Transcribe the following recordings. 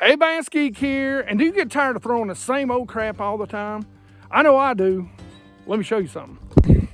Hey, BassGeek here, and do you get tired of throwing the same old crap all the time? I know I do. Let me show you something.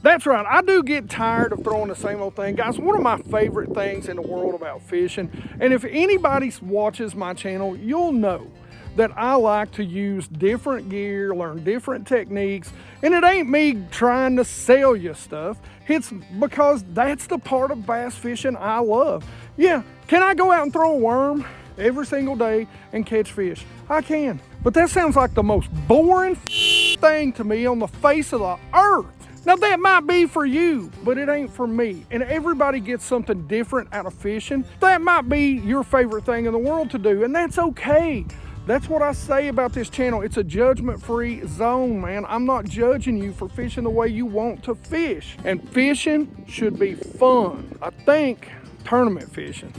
That's right, I do get tired of throwing the same old thing. Guys, one of my favorite things in the world about fishing, and if anybody watches my channel, you'll know that I like to use different gear, learn different techniques, and it ain't me trying to sell you stuff. It's because that's the part of bass fishing I love. Yeah, can I go out and throw a worm every single day and catch fish? I can, but that sounds like the most boring thing to me on the face of the earth. Now that might be for you, but it ain't for me. And everybody gets something different out of fishing. That might be your favorite thing in the world to do, and that's okay. That's what I say about this channel. It's a judgment-free zone, man. I'm not judging you for fishing the way you want to fish. And fishing should be fun. I think tournament fishing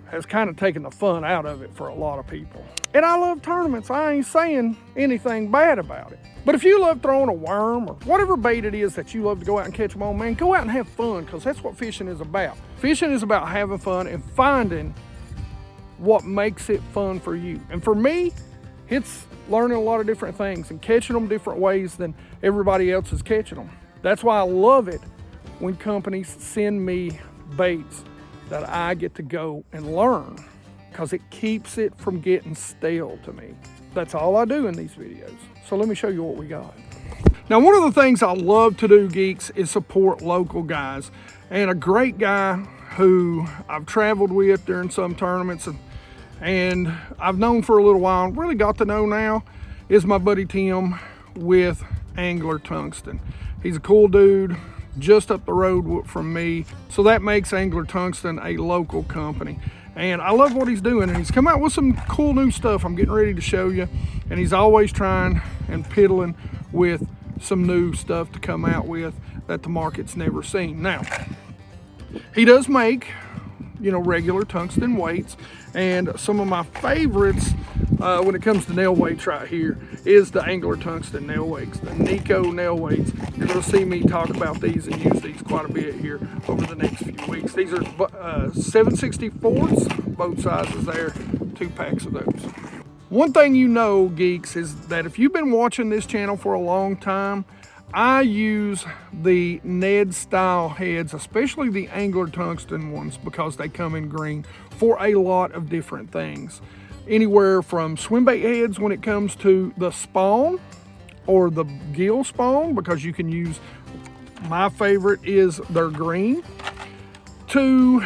has kind of taken the fun out of it for a lot of people. And I love tournaments. I ain't saying anything bad about it. But if you love throwing a worm or whatever bait it is that you love to go out and catch them on, man, go out and have fun, because that's what fishing is about. Fishing is about having fun and finding what makes it fun for you. And for me, it's learning a lot of different things and catching them different ways than everybody else is catching them. That's why I love it when companies send me baits that I get to go and learn, because it keeps it from getting stale to me. That's all I do in these videos. So let me show you what we got. Now, one of the things I love to do, geeks, is support local guys. And a great guy who I've traveled with during some tournaments and I've known for a little while, really got to know now, is my buddy Tim with Angler Tungsten. He's a cool dude, just up the road from me. So that makes Angler Tungsten a local company. And I love what he's doing, and he's come out with some cool new stuff I'm getting ready to show you. And he's always trying and piddling with some new stuff to come out with that the market's never seen. Now, he does make, you know, regular tungsten weights, and some of my favorites when it comes to nail weights right here is the Angler Tungsten nail weights, the Nico nail weights. You're going to see me talk about these and use these quite a bit here over the next few weeks. These are 7/64, both sizes there, 2 packs of those. One thing you know, geeks, is that if you've been watching this channel for a long time, I use the Ned style heads, especially the Angler Tungsten ones, because they come in green, for a lot of different things. Anywhere from swim bait heads when it comes to the spawn or the gill spawn, because you can use, my favorite is their green, to,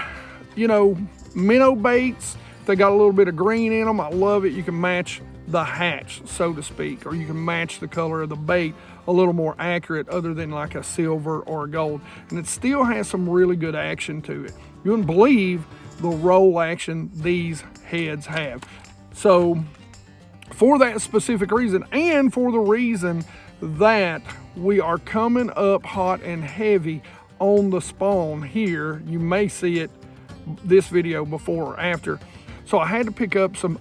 you know, minnow baits. They got a little bit of green in them. I love it. You can match the hatch, so to speak, or you can match the color of the bait a little more accurate, other than like a silver or a gold, and it still has some really good action to it. You wouldn't believe the roll action these heads have. So for that specific reason, and for the reason that we are coming up hot and heavy on the spawn here, you may see it this video before or after, so I had to pick up some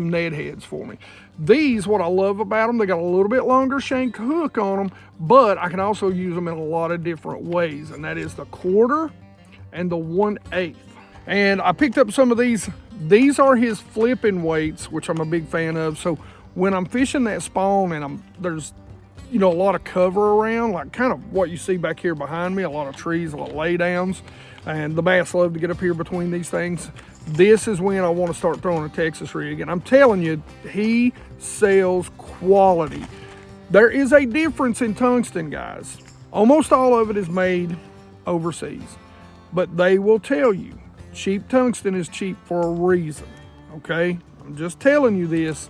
Ned heads for me. These, what I love about them, they got a little bit longer shank hook on them, but I can also use them in a lot of different ways, and that is the 1/4 and the 1/8. And I picked up some of these. These are his flipping weights, which I'm a big fan of. So when I'm fishing that spawn and there's, you know, a lot of cover around, like kind of what you see back here behind me, a lot of trees, a lot of laydowns, and the bass love to get up here between these things. This is when I want to start throwing a Texas rig. And I'm telling you, he sells quality. There is a difference in tungsten, guys. Almost all of it is made overseas, but they will tell you cheap tungsten is cheap for a reason, okay? I'm just telling you this.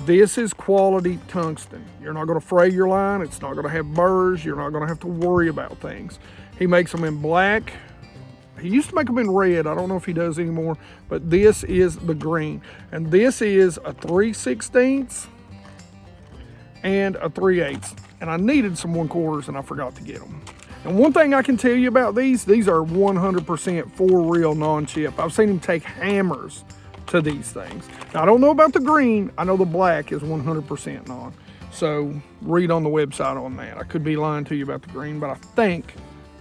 This is quality tungsten. You're not going to fray your line. It's not going to have burrs. You're not going to have to worry about things. He makes them in black. He used to make them in red. I don't know if he does anymore, but this is the green. And this is a 3/16 and a 3/8. And I needed some 1/4 and I forgot to get them. And one thing I can tell you about these are 100% for real non-chip. I've seen them take hammers to these things. Now, I don't know about the green. I know the black is 100% non. So read on the website on that. I could be lying to you about the green, but I think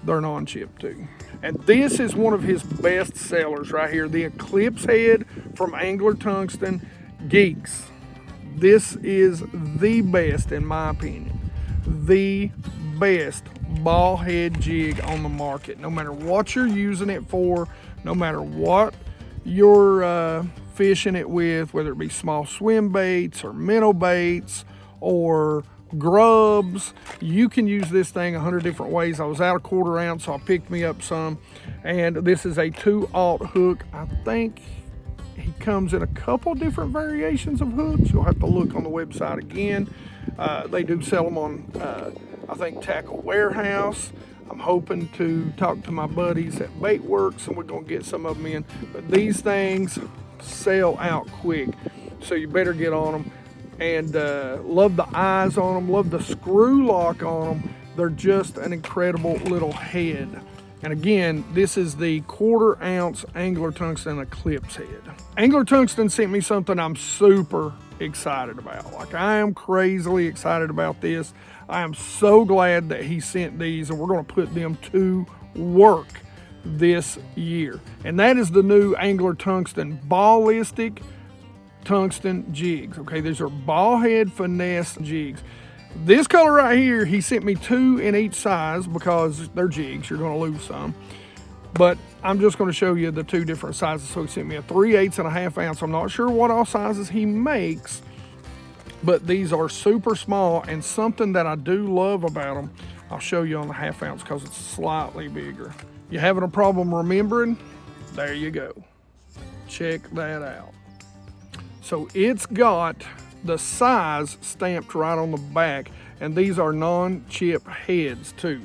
they're non-chip too. And this is one of his best sellers right here, the Eclipse head from Angler Tungsten Geeks. This is the best, in my opinion, the best ball head jig on the market. No matter what you're using it for, no matter what you're fishing it with, whether it be small swim baits or minnow baits or grubs, you can use this thing 100 different ways. I was out a 1/4 ounce, so I picked me up some, and this is a 2/0 hook. I think he comes in a couple different variations of hooks. You'll have to look on the website again. They do sell them on I think Tackle Warehouse. I'm hoping to talk to my buddies at Bait Works, and we're gonna get some of them in, but these things sell out quick, so you better get on them. And love the eyes on them, love the screw lock on them. They're just an incredible little head. And again, this is the 1/4 ounce Angler Tungsten Eclipse head. Angler Tungsten sent me something I'm super excited about. Like, I am crazily excited about this. I am so glad that he sent these, and we're gonna put them to work this year. And that is the new Angler Tungsten ballistic tungsten jigs. Okay, these are ball head finesse jigs. This color right here, he sent me 2 in each size because they're jigs, you're gonna lose some, but I'm just gonna show you the 2 different sizes. So he sent me a 3/8 and a 1/2 ounce. I'm not sure what all sizes he makes, but these are super small, and something that I do love about them, I'll show you on the 1/2 ounce because it's slightly bigger. You having a problem remembering? There you go. Check that out. So it's got the size stamped right on the back, and these are non-chip heads too.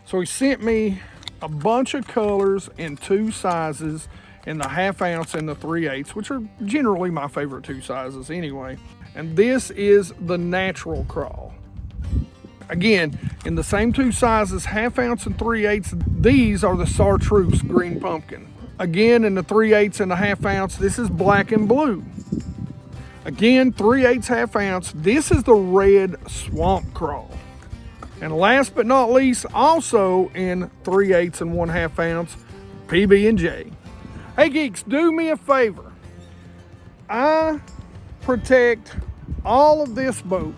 So he sent me a bunch of colors in 2 sizes, in the 1/2 ounce and the 3/8, which are generally my favorite 2 sizes anyway. And this is the natural crawl. Again, in the same 2 sizes, 1/2 ounce and 3/8, these are the chartreuse green pumpkin. Again, in the 3/8 and the 1/2 ounce, this is black and blue. Again, 3/8, 1/2 ounce, this is the red swamp crawl. And last but not least, also in 3/8 and 1/2 ounce, PB&J. Hey geeks, do me a favor. I protect all of this boat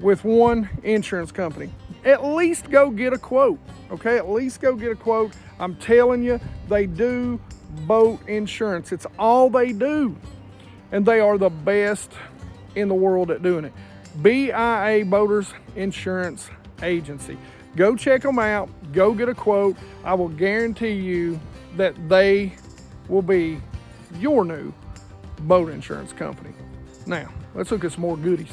with one insurance company. At least go get a quote, okay? At least go get a quote. I'm telling you, they do boat insurance. It's all they do, and they are the best in the world at doing it. BIA Boaters Insurance Agency. Go check them out. Go get a quote. I will guarantee you that they will be your new boat insurance company. Now, let's look at some more goodies.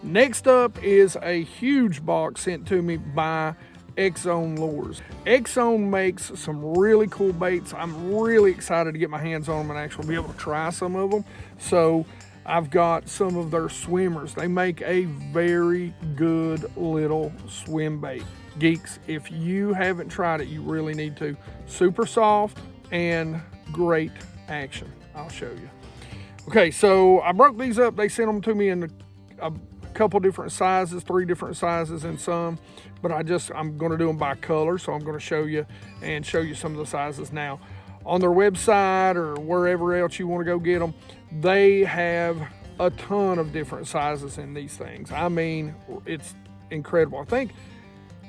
Next up is a huge box sent to me by X-Zone Lures. X-Zone makes some really cool baits. I'm really excited to get my hands on them and actually be able to try some of them. So I've got some of their swimmers. They make a very good little swim bait. Geeks, if you haven't tried it, you really need to. Super soft and great action. I'll show you. Okay, so I broke these up. They sent them to me in a couple different sizes, 3 different sizes in some, but I'm going to do them by color, so I'm going to show you some of the sizes now. On their website or wherever else you want to go get them, they have a ton of different sizes in these things. I mean, it's incredible. I think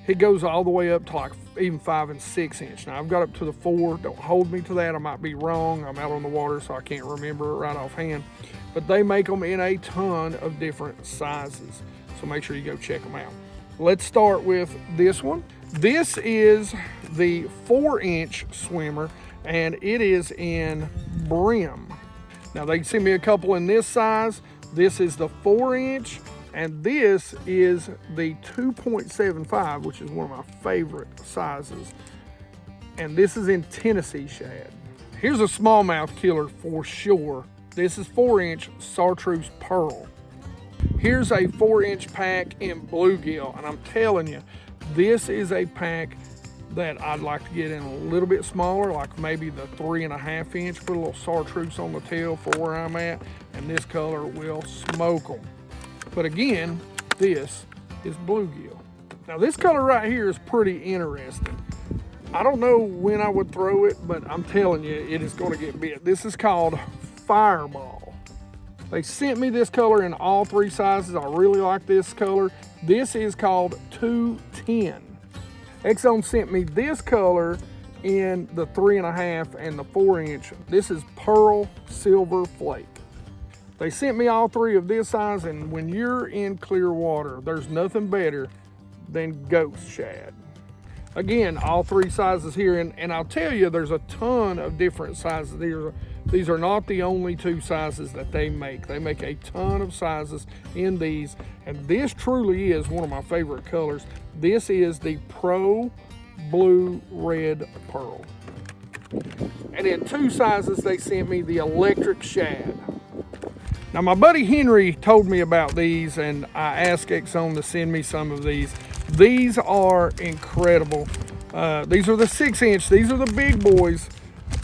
it goes all the way up to like even 5 and 6 inch. Now I've got up to the 4. Don't hold me to that. I might be wrong. I'm out on the water, so I can't remember it right offhand. But they make them in a ton of different sizes. So make sure you go check them out. Let's start with this one. This is the 4-inch swimmer, and it is in brim. Now they sent me a couple in this size. This is the 4-inch, and this is the 2.75, which is one of my favorite sizes. And this is in Tennessee shad. Here's a smallmouth killer for sure. This is 4-inch chartreuse pearl. Here's a 4-inch pack in bluegill, and I'm telling you, this is a pack that I'd like to get in a little bit smaller, like maybe the 3.5 inch, put a little chartreuse on the tail for where I'm at, and this color will smoke them. But again, this is bluegill. Now this color right here is pretty interesting. I don't know when I would throw it, but I'm telling you, it is going to get bit. This is called Fireball. They sent me this color in all 3 sizes. I really like this color. This is called 210. Exxon sent me this color in the 3.5 and the 4-inch. This is Pearl Silver Flake. They sent me all 3 of this size, and when you're in clear water, there's nothing better than ghost shad. Again, all 3 sizes here, and I'll tell you, there's a ton of different sizes. These are not the only 2 sizes that they make. They make a ton of sizes in these, and this truly is one of my favorite colors. This is the Pro Blue Red Pearl. And in 2 sizes, they sent me the Electric Shad. Now, my buddy Henry told me about these, and I asked Exxon to send me some of these. These are incredible. These are the 6-inch. These are the big boys.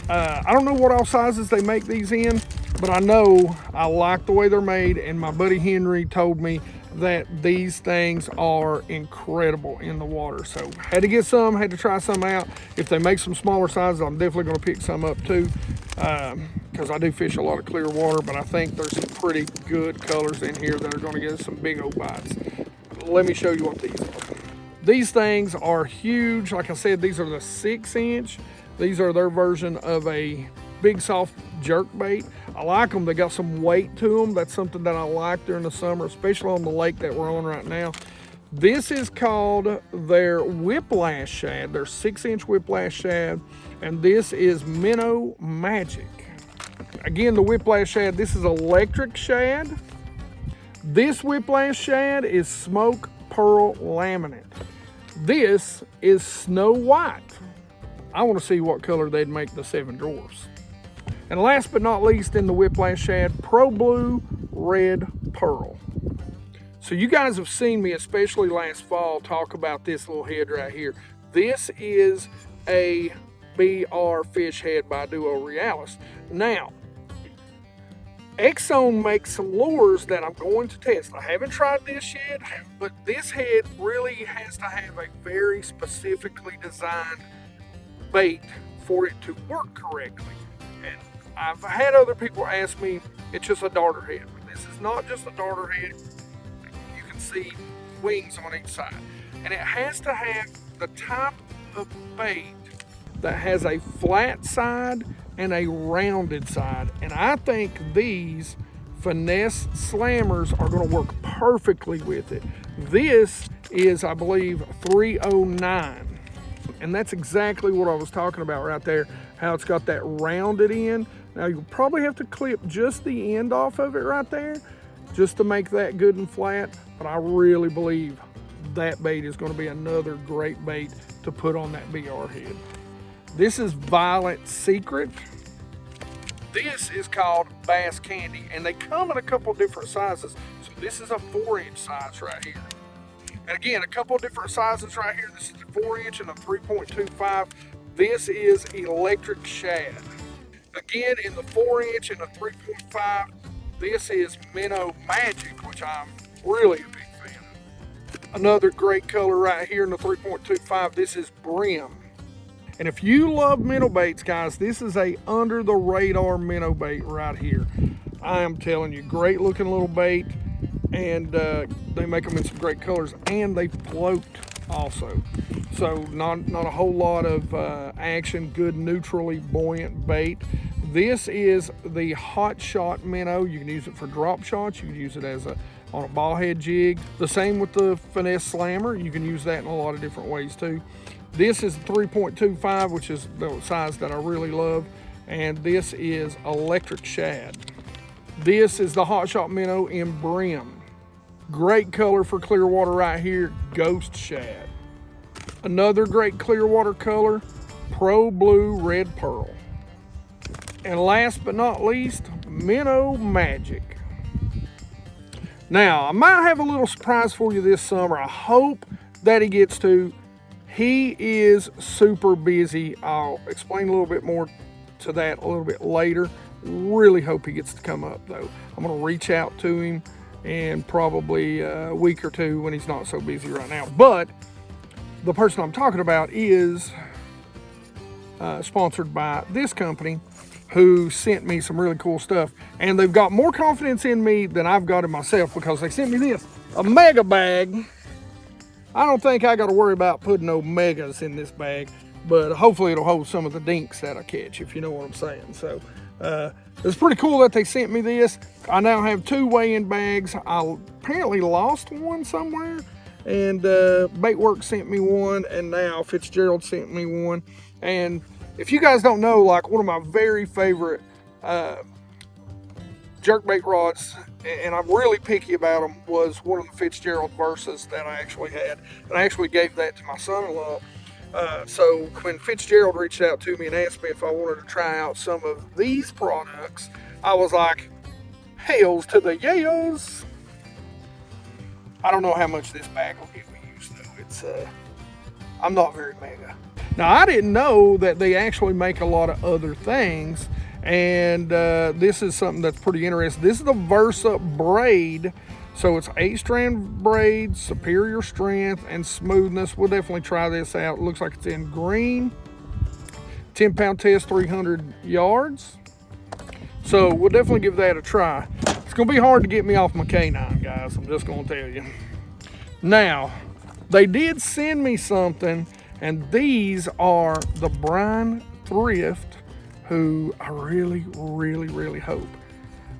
I don't know what all sizes they make these in, but I know I like the way they're made, and my buddy Henry told me that these things are incredible in the water. So had to get some, had to try some out. If they make some smaller sizes, I'm definitely going to pick some up too, because I do fish a lot of clear water, but I think there's some pretty good colors in here that are going to get us some big old bites. Let me show you what these are. These things are huge. Like I said, these are the 6-inch. These are their version of a big soft jerk bait. I like them. They got some weight to them. That's something that I like during the summer, especially on the lake that we're on right now. This is called their Whiplash Shad, their 6-inch Whiplash Shad, and this is Minnow Magic. Again, the Whiplash Shad, this is Electric Shad. This Whiplash Shad is Smoke Pearl Laminate. This is Snow White. I want to see what color they'd make the 7 Dwarfs. And last but not least, in the Whiplash Shad, Pro Blue Red Pearl. So you guys have seen me, especially last fall, talk about this little head right here. This is a BR fish head by Duo Realis. Now, Exxon makes some lures that I'm going to test. I haven't tried this yet, but this head really has to have a very specifically designed bait for it to work correctly. And I've had other people ask me, it's just a darter head. But this is not just a darter head. You can see wings on each side. And it has to have the type of bait that has a flat side and a rounded side. And I think these finesse slammers are going to work perfectly with it. This is, I believe, 309. And that's exactly what I was talking about right there, how it's got that rounded end. Now you'll probably have to clip just the end off of it right there, just to make that good and flat. But I really believe that bait is going to be another great bait to put on that BR head. This is Violet Secret. This is called Bass Candy, and they come in a couple different sizes. So this is a 4-inch size right here. And again, a couple of different sizes right here. This is the 4-inch and a 3.25. This is Electric Shad. Again, in the 4-inch and a 3.5, this is Minnow Magic, which I'm really a big fan of. Another great color right here in the 3.25, this is Brim. And if you love minnow baits, guys, this is a under the radar minnow bait right here. I am telling you, great looking little bait. And they make them in some great colors, and they float also. So not a whole lot of action, good neutrally buoyant bait. This is the Hot Shot Minnow. You can use it for drop shots. You can use it as on a ball head jig. The same with the Finesse Slammer. You can use that in a lot of different ways too. This is 3.25, which is the size that I really love. And this is Electric Shad. This is the Hot Shot Minnow in Brim. Great color for clear water right here, Ghost Shad. Another great clear water color, Pro Blue Red Pearl. And last but not least, Minnow Magic. Now, I might have a little surprise for you this summer. I hope that he gets to. He is super busy. I'll explain a little bit more to that a little bit later. Really hope he gets to come up though. I'm gonna reach out to him in probably a week or two when he's not so busy right now. But the person I'm talking about is sponsored by this company, who sent me some really cool stuff. And they've got more confidence in me than I've got in myself, because they sent me this, a mega bag. I don't think I got to worry about putting no megas in this bag, but hopefully it'll hold some of the dinks that I catch, if you know what I'm saying. So it's pretty cool that they sent me this. I now have 2 weigh-in bags. I apparently lost one somewhere, and Baitworks sent me one, and now Fitzgerald sent me one. And if you guys don't know, like, one of my very favorite jerkbait rods, and I'm really picky about them, was one of the Fitzgerald Versus that I actually had. And I actually gave that to my son-in-law. So when Fitzgerald reached out to me and asked me if I wanted to try out some of these products, I was like, hails to the yayos. I don't know how much this bag will get me used though. It's I'm not very mega. Now, I didn't know that they actually make a lot of other things, and this is something that's pretty interesting. This is the Versa braid. So it's 8-strand braid, superior strength and smoothness. We'll definitely try this out. It looks like it's in green. 10-pound test, 300 yards. So we'll definitely give that a try. It's gonna be hard to get me off my K9, guys. I'm just gonna tell you. Now, they did send me something, and these are the Brian Thrift, who I really, really, really hope.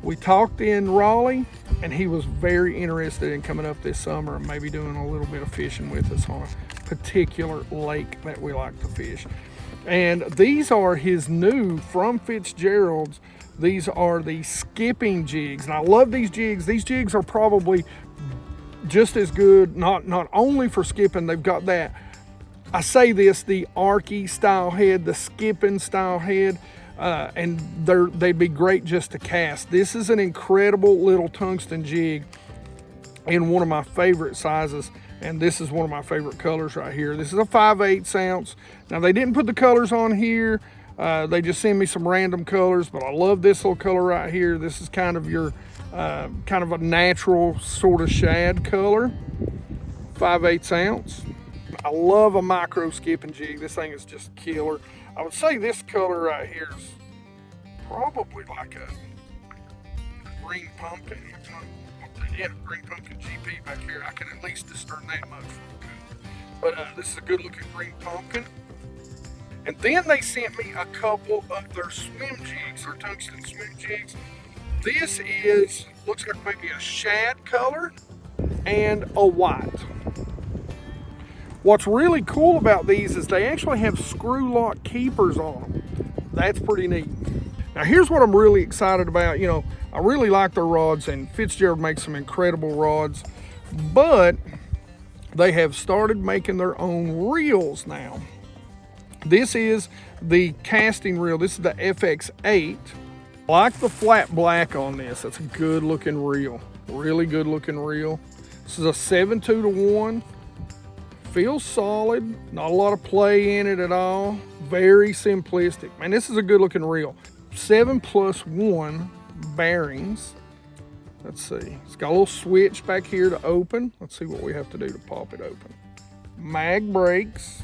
We talked in Raleigh, and he was very interested in coming up this summer and maybe doing a little bit of fishing with us on a particular lake that we like to fish. And these are his new, from Fitzgerald's, these are the skipping jigs. And I love these jigs. These jigs are probably just as good, not only for skipping, they've got that, I say this, the archy style head, the skipping style head. And they'd be great just to cast. This is an incredible little tungsten jig in one of my favorite sizes, and this is one of my favorite colors right here. This is a 5/8 ounce. Now, they didn't put the colors on here. They just send me some random colors, but I love this little color right here. This is kind of your kind of a natural sort of shad color, 5/8 ounce. I love a micro skipping jig. This thing is just killer. I would say this color right here is probably like a green pumpkin. Yeah, green pumpkin GP back here. I can at least discern that much. But this is a good looking green pumpkin. And then they sent me a couple of their swim jigs, their tungsten swim jigs. This is, looks like maybe a shad color and a white. What's really cool about these is they actually have screw lock keepers on them. That's pretty neat. Now, here's what I'm really excited about. You know, I really like their rods, and Fitzgerald makes some incredible rods, but they have started making their own reels now. This is the casting reel. This is the FX8. I like the flat black on this. That's a good looking reel. Really good looking reel. This is a 7/2-1. Feels solid, not a lot of play in it at all. Very simplistic. Man, this is a good looking reel. 7+1 bearings. Let's see. It's got a little switch back here to open. Let's see what we have to do to pop it open. Mag brakes.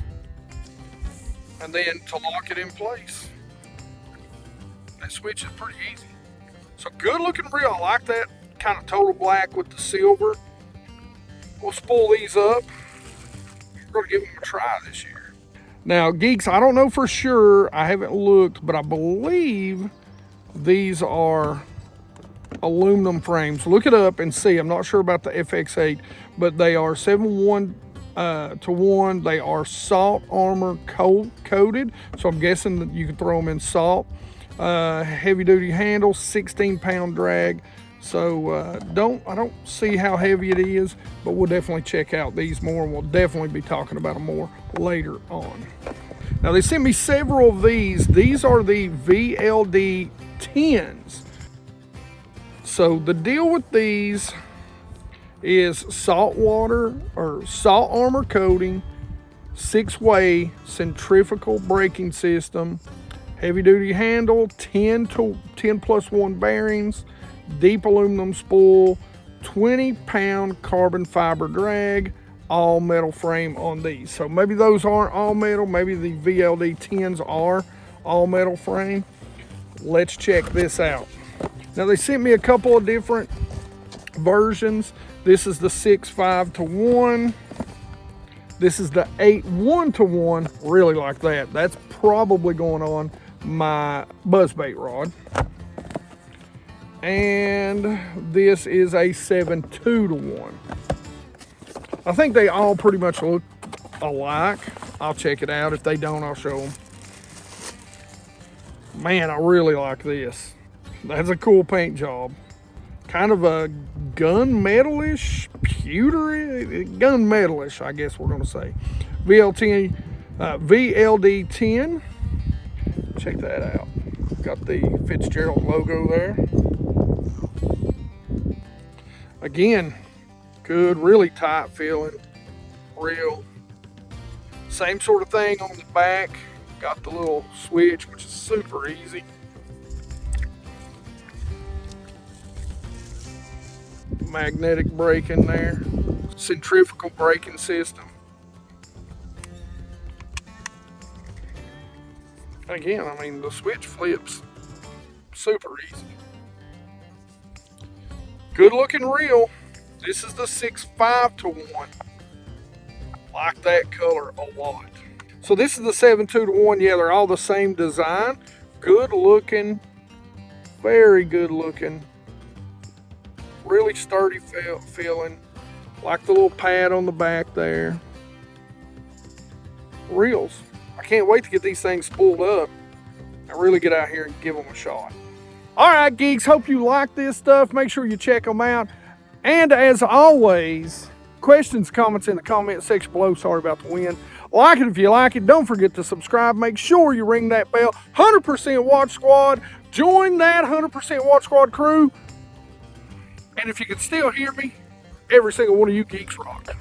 And then to lock it in place. That switch is pretty easy. So good looking reel. I like that kind of total black with the silver. We'll spool these up. We're gonna give them a try this year. Now, geeks, I don't know for sure. I haven't looked, but I believe these are aluminum frames. Look it up and see. I'm not sure about the FX8, but they are 7/1 to 1. They are salt armor coated, so I'm guessing that you can throw them in salt. Heavy duty handle, 16-pound drag. So I don't see how heavy it is, but we'll definitely check out these more, and we'll definitely be talking about them more later on. Now, they sent me several of these. These are the VLD 10s. So the deal with these is salt water or salt armor coating, 6-way centrifugal braking system, heavy duty handle, 10+1 bearings, deep aluminum spool, 20-pound carbon fiber drag, all metal frame on these. So maybe those aren't all metal, maybe the VLD 10s are all metal frame. Let's check this out. Now they sent me a couple of different versions. This is the 6.5-to-1. This is the 8.1-to-1. Really like that. That's probably going on my buzzbait rod. And this is a 7.2-to-1. I think they all pretty much look alike. I'll check it out. If they don't, I'll show them. Man, I really like this. That's a cool paint job. Kind of a gunmetalish, pewtery, gunmetalish, I guess we're gonna say. VLD 10. Check that out. Got the Fitzgerald logo there. Again, good, really tight feeling, real. Same sort of thing on the back. Got the little switch, which is super easy. Magnetic braking there. Centrifugal braking system. Again, I mean, the switch flips super easy. Good looking reel. This is the 6.5-to-1. Like that color a lot. So this is the 7.2-to-1. Yeah, they're all the same design. Good looking. Very good looking. Really sturdy feeling. Like the little pad on the back there. Reels. I can't wait to get these things spooled up and really get out here and give them a shot. All right, geeks, hope you like this stuff. Make sure you check them out. And as always, questions, comments in the comment section below. Sorry about the wind. Like it if you like it. Don't forget to subscribe. Make sure you ring that bell. 100% Watch Squad. Join that 100% Watch Squad crew. And if you can still hear me, every single one of you geeks rock.